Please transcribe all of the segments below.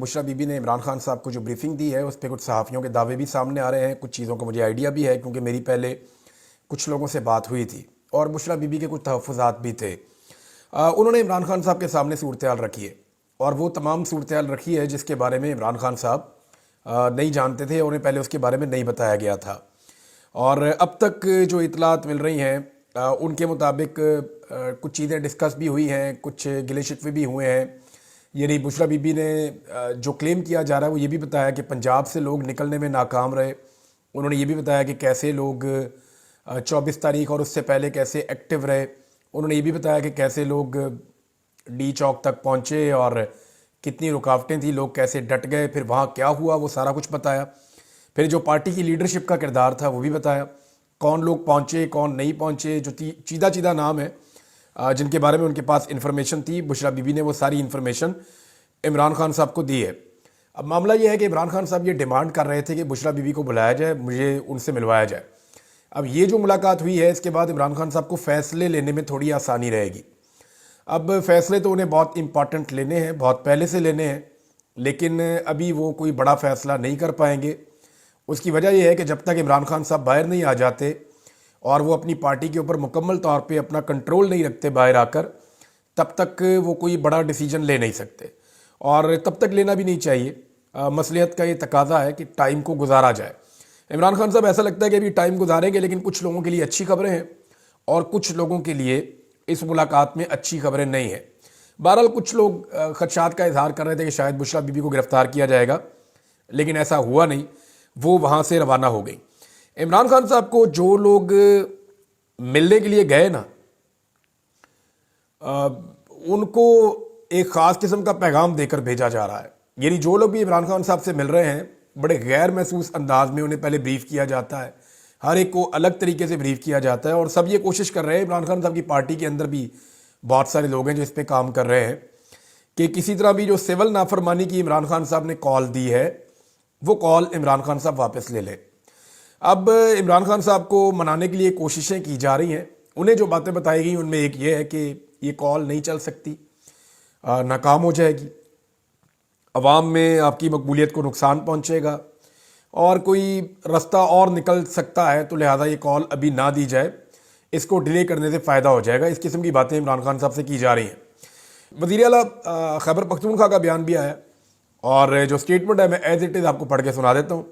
बुशरा बीबी ने इमरान खान साहब को जो ब्रीफिंग दी है उस पर कुछ सहाफ़ियों के दावे भी सामने आ रहे हैं। कुछ चीज़ों का मुझे आइडिया भी है क्योंकि मेरी पहले कुछ लोगों से बात हुई थी और बुशरा बीबी के कुछ तहफ़्फ़ुज़ात भी थे। उन्होंने इमरान खान साहब के सामने सूरत हाल रखी है और वो तमाम सूरत हाल रखी है जिसके बारे में इमरान खान साहब नहीं जानते थे, उन्हें पहले उसके बारे में नहीं बताया गया था। और अब तक जो इतलात मिल रही हैं उनके मुताबिक कुछ चीज़ें डिस्कस भी हुई हैं, कुछ गिले शिकवे भी हुए हैं। यानी बुशरा बीबी ने जो क्लेम किया जा रहा है वो ये भी बताया कि पंजाब से लोग निकलने में नाकाम रहे। उन्होंने ये भी बताया कि कैसे लोग 24 तारीख और उससे पहले कैसे एक्टिव रहे। उन्होंने ये भी बताया कि कैसे लोग डी चौक तक पहुँचे और कितनी रुकावटें थी, लोग कैसे डट गए, फिर वहाँ क्या हुआ वो सारा कुछ बताया। फिर जो पार्टी की लीडरशिप का किरदार था वो भी बताया, कौन लोग पहुँचे कौन नहीं पहुँचे, जो चीदा चीदा नाम है जिनके बारे में उनके पास इन्फॉर्मेशन थी। बुशरा बीबी ने वो सारी इन्फॉर्मेशन इमरान खान साहब को दी है। अब मामला ये है कि इमरान खान साहब ये डिमांड कर रहे थे कि बुशरा बीबी को बुलाया जाए, मुझे उनसे मिलवाया जाए। अब ये जो मुलाकात हुई है इसके बाद इमरान खान साहब को फ़ैसले लेने में थोड़ी आसानी रहेगी। अब फ़ैसले तो उन्हें बहुत इंपॉर्टेंट लेने हैं, बहुत पहले से लेने हैं, लेकिन अभी वो कोई बड़ा फ़ैसला नहीं कर पाएंगे। उसकी वजह यह है कि जब तक इमरान खान साहब बाहर नहीं आ जाते और वो अपनी पार्टी के ऊपर मुकम्मल तौर पे अपना कंट्रोल नहीं रखते बाहर आकर, तब तक वो कोई बड़ा डिसीजन ले नहीं सकते और तब तक लेना भी नहीं चाहिए। मसलियत का ये तकाजा है कि टाइम को गुजारा जाए। इमरान खान साहब ऐसा लगता है कि अभी टाइम गुजारेंगे, लेकिन कुछ लोगों के लिए अच्छी खबरें हैं और कुछ लोगों के लिए इस मुलाकात में अच्छी खबरें नहीं हैं। बहरहाल कुछ लोग खदशात का इजहार कर रहे थे कि शायद बुशरा बीबी को गिरफ्तार किया जाएगा, लेकिन ऐसा हुआ नहीं। वो वहाँ से रवाना हो गई। इमरान खान साहब को जो लोग मिलने के लिए गए ना, उनको एक ख़ास किस्म का पैगाम देकर भेजा जा रहा है। यानी जो लोग भी इमरान खान साहब से मिल रहे हैं, बड़े गैर महसूस अंदाज में उन्हें पहले ब्रीफ किया जाता है, हर एक को अलग तरीके से ब्रीफ किया जाता है और सब ये कोशिश कर रहे हैं। इमरान खान साहब की पार्टी के अंदर भी बहुत सारे लोग हैं जो इस पर काम कर रहे हैं कि किसी तरह भी जो सिविल नाफरमानी की इमरान खान साहब ने कॉल दी है वो कॉल इमरान खान साहब वापस ले लें। अब इमरान खान साहब को मनाने के लिए कोशिशें की जा रही हैं। उन्हें जो बातें बताई गई उनमें एक ये है कि ये कॉल नहीं चल सकती, नाकाम हो जाएगी, अवाम में आपकी मकबूलियत को नुकसान पहुंचेगा और कोई रास्ता और निकल सकता है, तो लिहाजा ये कॉल अभी ना दी जाए, इसको डिले करने से फ़ायदा हो जाएगा। इस किस्म की बातें इमरान खान साहब से की जा रही हैं। वज़ीर आला खैबर पख्तूनख्वा का बयान भी आया और जो स्टेटमेंट है मैं एज इट इज़ आपको पढ़ के सुना देता हूँ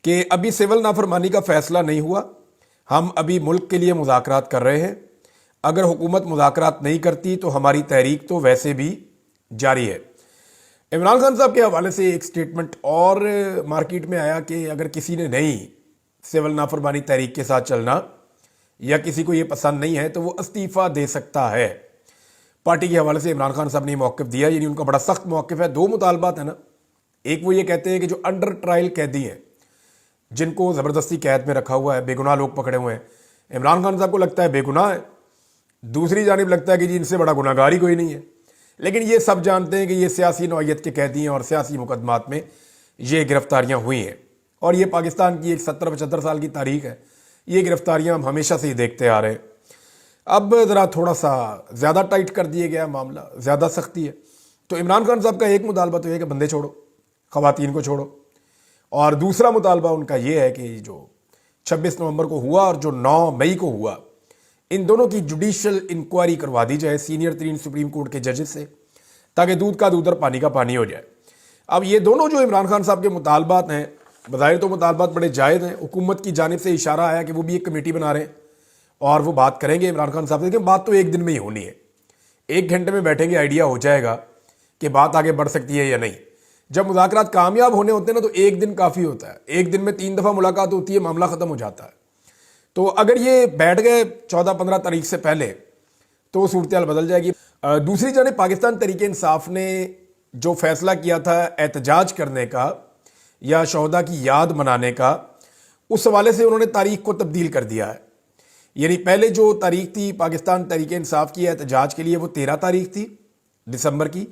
कि अभी सिविल नाफरमानी का फ़ैसला नहीं हुआ, हम अभी मुल्क के लिए मुज़ाकरात कर रहे हैं। अगर हुकूमत मुज़ाकरात नहीं करती तो हमारी तहरीक तो वैसे भी जारी है। इमरान खान साहब के हवाले से एक स्टेटमेंट और मार्केट में आया कि अगर किसी ने नहीं सिविल नाफरमानी तहरीक के साथ चलना या किसी को ये पसंद नहीं है तो वो इस्तीफ़ा दे सकता है। पार्टी के हवाले से इमरान खान साहब ने मौक़िफ़ दिया, यानी उनका बड़ा सख्त मौक़िफ़ है। दो मुतालबात है ना, एक वो ये कहते हैं कि जो अंडर ट्रायल कैदी हैं जिनको ज़बरदस्ती कैद में रखा हुआ है, बेगुनाह लोग पकड़े हुए हैं, इमरान खान साहब को लगता है बेगुनाह है, दूसरी जानिब लगता है कि जी इनसे बड़ा गुनाहगार ही कोई नहीं है। लेकिन ये सब जानते हैं कि ये सियासी नौइयत के कैदी हैं और सियासी मुकदमात में ये गिरफ्तारियाँ हुई हैं और ये पाकिस्तान की एक 70-75 साल की तारीख है। ये गिरफ्तारियाँ हम हमेशा से ही देखते आ रहे हैं। अब ज़रा थोड़ा सा ज़्यादा टाइट कर दिया गया मामला, ज़्यादा सख्ती है। तो इमरान खान साहब का एक मुतालबा तो है कि बंदे छोड़ो, ख़वातीन को छोड़ो, और दूसरा मुतालबा उनका ये है कि जो 26 नवंबर को हुआ और जो 9 मई को हुआ, इन दोनों की जुडिशल इंक्वायरी करवा दी जाए सीनियर तरीन सुप्रीम कोर्ट के जजेस से, ताकि दूध का दूध और पानी का पानी हो जाए। अब ये दोनों जो इमरान खान साहब के मुतालबात हैं, बज़ाहिर तो मुतालबात बड़े जायज़ हैं। हुकूमत की जानिब से इशारा आया कि वो भी एक कमेटी बना रहे हैं और वो बात करेंगे इमरान खान साहब से, लेकिन बात तो एक दिन में ही होनी है। 1 घंटे में बैठेंगे, आइडिया हो जाएगा कि बात आगे बढ़ सकती है या नहीं। जब मुज़ाकरात कामयाब होने होते हैं ना तो 1 दिन काफ़ी होता है। 1 दिन में 3 दफ़ा मुलाकात होती है, मामला ख़त्म हो जाता है। तो अगर ये बैठ गए 14-15 तारीख से पहले तो सूरत हाल बदल जाएगी। दूसरी जानिब पाकिस्तान तहरीक इंसाफ ने जो फ़ैसला किया था एहतजाज करने का या शहदा की याद मनाने का, उस हवाले से उन्होंने तारीख को तब्दील कर दिया है। यानी पहले जो तारीख थी पाकिस्तान तहरीक इंसाफ की एहतजाज के लिए वो 13 तारीख थी दिसंबर की,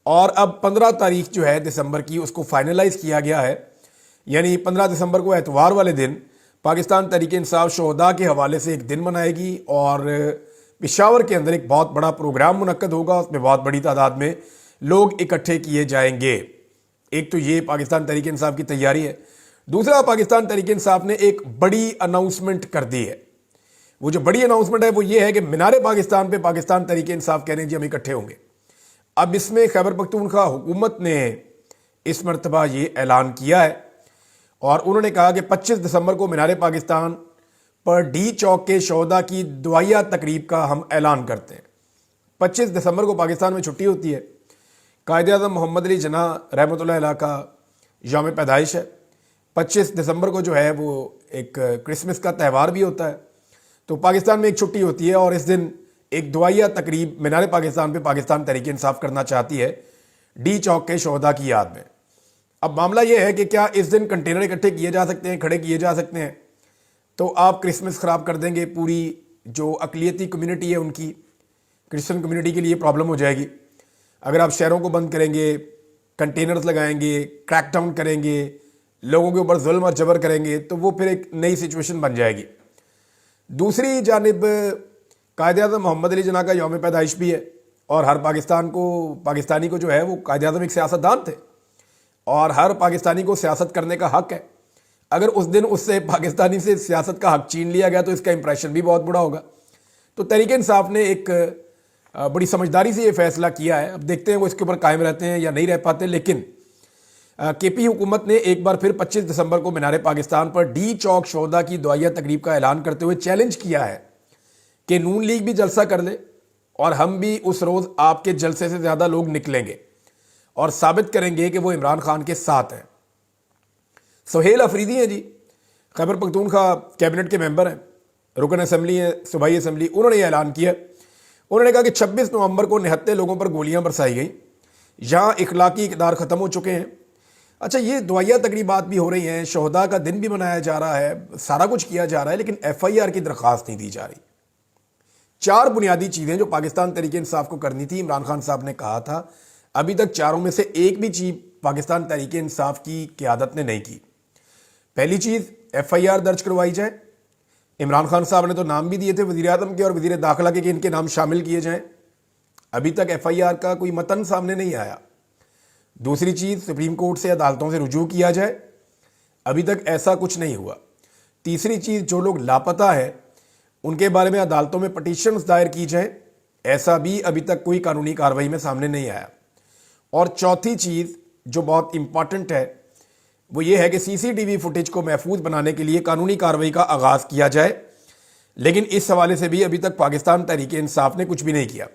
और अब 15 तारीख जो है दिसंबर की उसको फाइनलाइज किया गया है। यानी 15 दिसंबर को एतवार वाले दिन पाकिस्तान तहरीक इंसाफ शहदा के हवाले से एक दिन मनाएगी और पेशावर के अंदर एक बहुत बड़ा प्रोग्राम मुनक्कद होगा। उसमें बहुत बड़ी तादाद में लोग इकट्ठे किए जाएंगे। ایک تو یہ پاکستان تحریک انصاف کی تیاری ہے، دوسرا پاکستان تحریک انصاف نے ایک بڑی اناؤنسمنٹ کر دی ہے۔ وہ جو بڑی اناؤنسمنٹ ہے وہ یہ ہے کہ مینار پاکستان پہ پاکستان تحریک انصاف کہہ رہے ہیں جی ہم اکٹھے ہوں گے۔ اب اس میں خیبر پختونخوا حکومت نے اس مرتبہ یہ اعلان کیا ہے، اور انہوں نے کہا کہ 25 دسمبر کو مینار پاکستان پر ڈی چوک کے شہداء کی دعائیہ تقریب کا ہم اعلان کرتے ہیں۔ 25 دسمبر کو پاکستان میں چھٹی ہوتی ہے، قائد اعظم محمد علی جناح رحمۃ اللہ علیہ کا یوم پیدائش ہے۔ 25 دسمبر کو جو ہے وہ ایک کرسمس کا تہوار بھی ہوتا ہے، تو پاکستان میں ایک چھٹی ہوتی ہے، اور اس دن ایک دعائیہ تقریب مینار پاکستان پہ پاکستان تحریک انصاف کرنا چاہتی ہے ڈی چوک کے شہداء کی یاد میں۔ اب معاملہ یہ ہے کہ کیا اس دن کنٹینر اکٹھے کیے جا سکتے ہیں، کھڑے کیے جا سکتے ہیں؟ تو آپ کرسمس خراب کر دیں گے، پوری جو اقلیتی کمیونٹی ہے ان کی، کرسچن کمیونٹی کے لیے پرابلم ہو جائے گی۔ اگر آپ شہروں کو بند کریں گے، کنٹینرز لگائیں گے، کریک ڈاؤن کریں گے، لوگوں کے اوپر ظلم اور جبر کریں گے، تو وہ پھر ایک نئی سچویشن بن جائے گی۔ دوسری جانب قائد اعظم محمد علی جناح کا یوم پیدائش بھی ہے، اور ہر پاکستانی کو جو ہے وہ قائد اعظم ایک سیاستدان تھے، اور ہر پاکستانی کو سیاست کرنے کا حق ہے۔ اگر اس دن اس سے پاکستانی سے سیاست کا حق چھین لیا گیا تو اس کا امپریشن بھی بہت برا ہوگا۔ تو تحریک انصاف نے ایک بڑی سمجھداری سے یہ فیصلہ کیا ہے۔ اب دیکھتے ہیں وہ اس کے اوپر قائم رہتے ہیں یا نہیں رہ پاتے، لیکن کے پی حکومت نے ایک بار پھر 25 دسمبر کو مینار پاکستان پر ڈی چوک شہداء کی دعائیہ تقریب کا اعلان کرتے ہوئے چیلنج کیا ہے کہ نون لیگ بھی جلسہ کر لے، اور ہم بھی اس روز آپ کے جلسے سے زیادہ لوگ نکلیں گے اور ثابت کریں گے کہ وہ عمران خان کے ساتھ ہیں۔ سہیل افریدی ہیں جی، خیبر پختونخوا کیبنٹ کے ممبر ہیں، رکن اسمبلی ہیں، صوبائی اسمبلی، انہوں نے یہ اعلان کیا۔ انہوں نے کہا کہ 26 نومبر کو نہتے لوگوں پر گولیاں برسائی گئیں، یہاں اخلاقی اقدار ختم ہو چکے ہیں۔ اچھا، یہ دعائیہ تقریبات بھی ہو رہی ہیں، شہداء کا دن بھی منایا جا رہا ہے، سارا کچھ کیا جا رہا ہے، لیکن ایف آئی آر کی درخواست نہیں دی جا رہی۔ 4 بنیادی چیزیں جو پاکستان تحریک انصاف کو کرنی تھی، عمران خان صاحب نے کہا تھا، ابھی تک چاروں میں سے ایک بھی چیز پاکستان تحریک انصاف کی قیادت نے نہیں کی۔ پہلی چیز، ایف آئی آر درج کروائی جائے۔ عمران خان صاحب نے تو نام بھی دیے تھے وزیر اعظم کے اور وزیر داخلہ کے کہ ان کے نام شامل کیے جائیں، ابھی تک ایف آئی آر کا کوئی متن سامنے نہیں آیا۔ دوسری چیز، سپریم کورٹ سے عدالتوں سے رجوع کیا جائے، ابھی تک ایسا کچھ نہیں ہوا۔ تیسری چیز، جو لوگ لاپتہ ہیں ان کے بارے میں عدالتوں میں پٹیشنز دائر کی جائیں، ایسا بھی ابھی تک کوئی قانونی کارروائی میں سامنے نہیں آیا۔ اور چوتھی چیز جو بہت امپورٹنٹ ہے وہ یہ ہے کہ سی سی ٹی وی فوٹیج کو محفوظ بنانے کے لیے قانونی کارروائی کا آغاز کیا جائے، لیکن اس حوالے سے بھی ابھی تک پاکستان تحریک انصاف نے کچھ بھی نہیں کیا۔